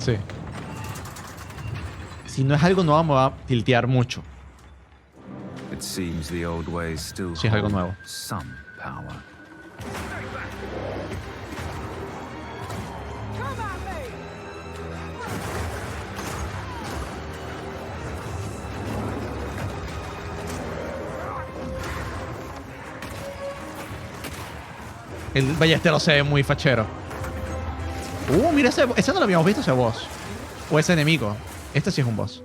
Sí. Si no es algo nuevo, me va a tiltear mucho. Si es algo nuevo. El ballestero se ve muy fachero. Mira, ese no lo habíamos visto, ese boss. O ese enemigo. Este sí es un boss.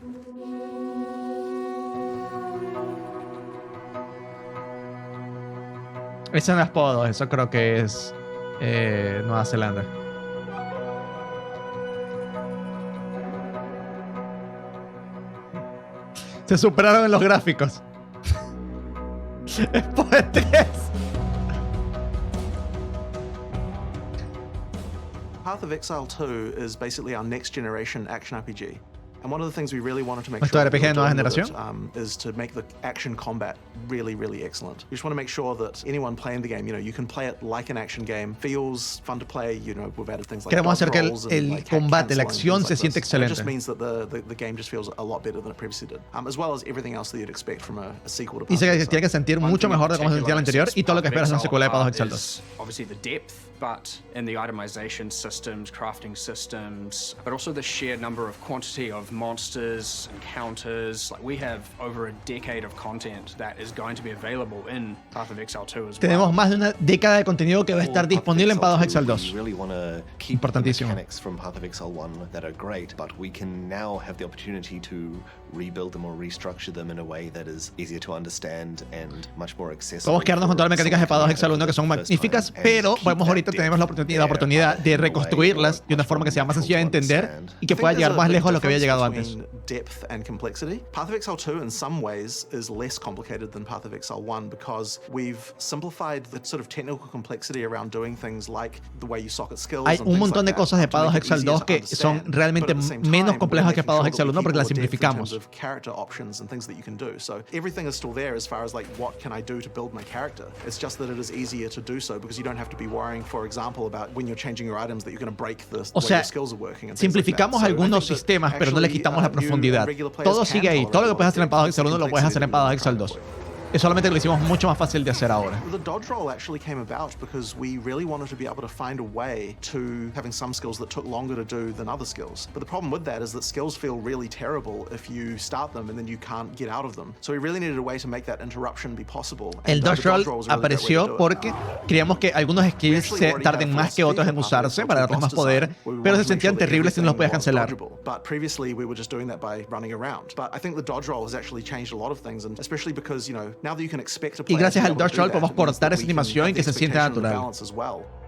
Ese no es Podo, eso creo que es Nueva Zelanda. Se superaron en los gráficos. Es Puedes 3. Path of Exile 2 is basically our next generation action RPG. And one of the things we really wanted to make sure RPG de nueva generación is to make the action combat really, really excellent. We just want to make sure that anyone playing the game, you can play it like an action game, feels fun to play, we've added things like queremos hacer que el like combate, la acción se siente excelente. It just means that the game just feels a lot better than it previously did. As well as everything else that you'd expect from a sequel to Dice que tiene que sentir mucho mejor de cómo se sentía el anterior y todo lo que esperas de una secuela de Path of Exile 2. Obviously the depth, but in the itemization systems, crafting systems, but also the sheer number of quantity of monsters, encounters. Like we have over a decade of content that is going to be available in Path of Exile 2 as well. Tenemos más de una década de contenido que va a estar disponible en Path of Exile 2. Importantísimo. From Path of Exile 1 that are great, but we can now have the opportunity to rebuild them or restructure them in a way that is easier to understand and much more accessible. Podemos quedarnos con todas las mecánicas de Path of Exile 1 que son magníficas, pero podemos ahorita tenemos la oportunidad de reconstruirlas de una forma que sea más sencilla de entender y que pueda llegar más lejos de lo que había llegado antes. Depth and complexity. Path of Exile 2 in some ways is less complicated than Path of Exile 1 because we've simplified the sort of technical complexity around doing things like the way you socket skills. Hay un montón de cosas de Path of Exile 2 que son realmente menos complejas que Path of Exile 1 porque las simplificamos. Character options and things that you can do. So everything is still there as far as like what can I do to build my character. It's just that it is easier to do so because you don't have to be worrying, for example, about when you're changing your items that you're going to break the way your skills are working. Simplificamos algunos sistemas, pero no le quitamos la profundidad. Todo sigue ahí. Todo lo que puedes hacer en Path of Exile 1 lo puedes hacer en Path of Exile 2. Es solamente que lo hicimos mucho más fácil de hacer ahora. The dodge roll actually came about because we really wanted to be able to find a way to having some skills that took longer to do than other skills. But the problem with that is that skills feel really terrible if you start them and then you can't get out of them. So we really needed a way to make that interruption be possible. El dodge roll apareció porque queríamos que algunos skills se tarden más que otros en usarse para darles más poder, pero se sentían terribles si no los podías cancelar. But previously we were just doing that by running around. But I think the dodge roll has actually changed a lot of things, and especially because, y gracias al dodge roll podemos cortar esa animación y que se sienta natural.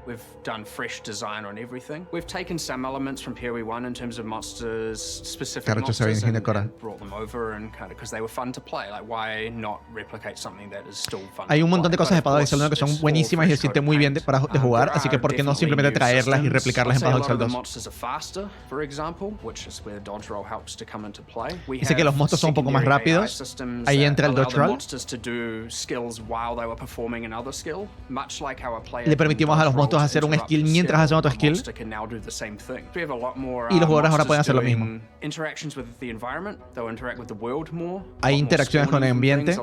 We've done fresh design on everything. We've taken some elements from PoE1 in terms of monsters, specific monsters, and brought them over and kind of because they were fun to play. Like, why not replicate something that is still fun? Hay un montón de cosas de Path of Exile 1 que son buenísimas y se siente muy bien de jugar, así que ¿por qué no simplemente traerlas y replicarlas en Path of Exile 2? Dice que los monstruos son un poco más rápidos. Ahí entra el dodge roll. Le permitimos a los monstruos hacer un skill mientras hacen otro skill. Y los jugadores ahora pueden hacer lo mismo. Hay interacciones con el ambiente.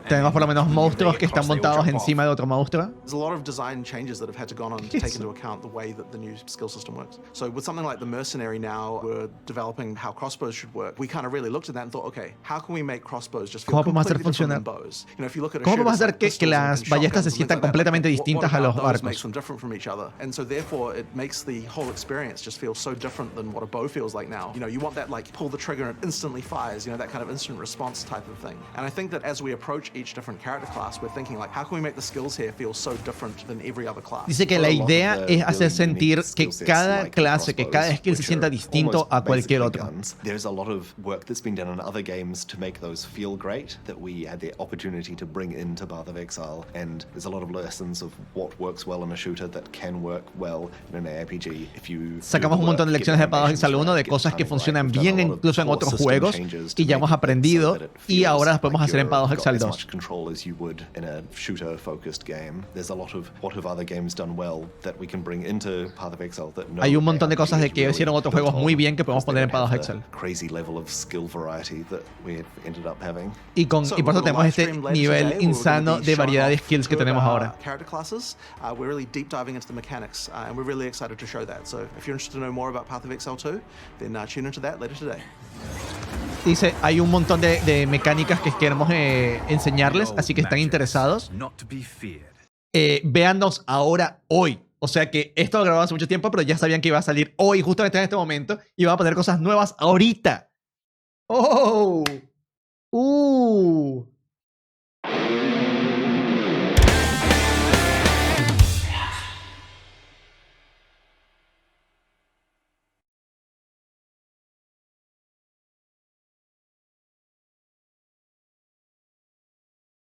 Tenemos por lo menos monstruos que están montados encima de otro monstruo. There's a lot of design changes that have had to go on to take into account the way that the new skill system works. So with something like the mercenary now, we're developing how crossbows should work. We kind of really looked at that and thought, okay, how can we make crossbows just feel completely different than bows? ¿Cómo podemos hacer que las ballestas se sientan completamente distintas a los arcos? And so therefore it makes the whole experience just feel so different than what a bow feels like now. You want that like pull the trigger and it instantly fires, that kind of instant response type of thing. And I think that as we approach each different character class, we're thinking like, how can we make the skills here feel so different than every other class? Dice que la idea es hacer sentir que cada clase, que cada skill se sienta distinto a cualquier otro. There's a lot of work that's been done in other games to make those feel great, that we had the opportunity to bring into Path of Exile, and there's a lot of lessons of what works well in a shooter that can work well in an ARPG. If you Sacamos un montón de lecciones de Path of Exile 1 de cosas que funcionan bien incluso en otros juegos y ya hemos aprendido y ahora las podemos hacer en Path of Exile 2. Hay un montón de cosas de que hicieron otros juegos muy bien que podemos poner en Path of Exile. Y por eso tenemos este nivel insano de variedad de skills que tenemos ahora. Character classes, we're really deep diving into the mechanics, and we're really excited to show that. So if you're interested to know more about Path of Exile 2, then tune into that later today. Dice, hay un montón de mecánicas que queremos enseñarles, así que están interesados. Véannos ahora, hoy. O sea que esto lo grabamos hace mucho tiempo, pero ya sabían que iba a salir hoy, justamente en este momento, y va a poner cosas nuevas ahorita. ¡Oh!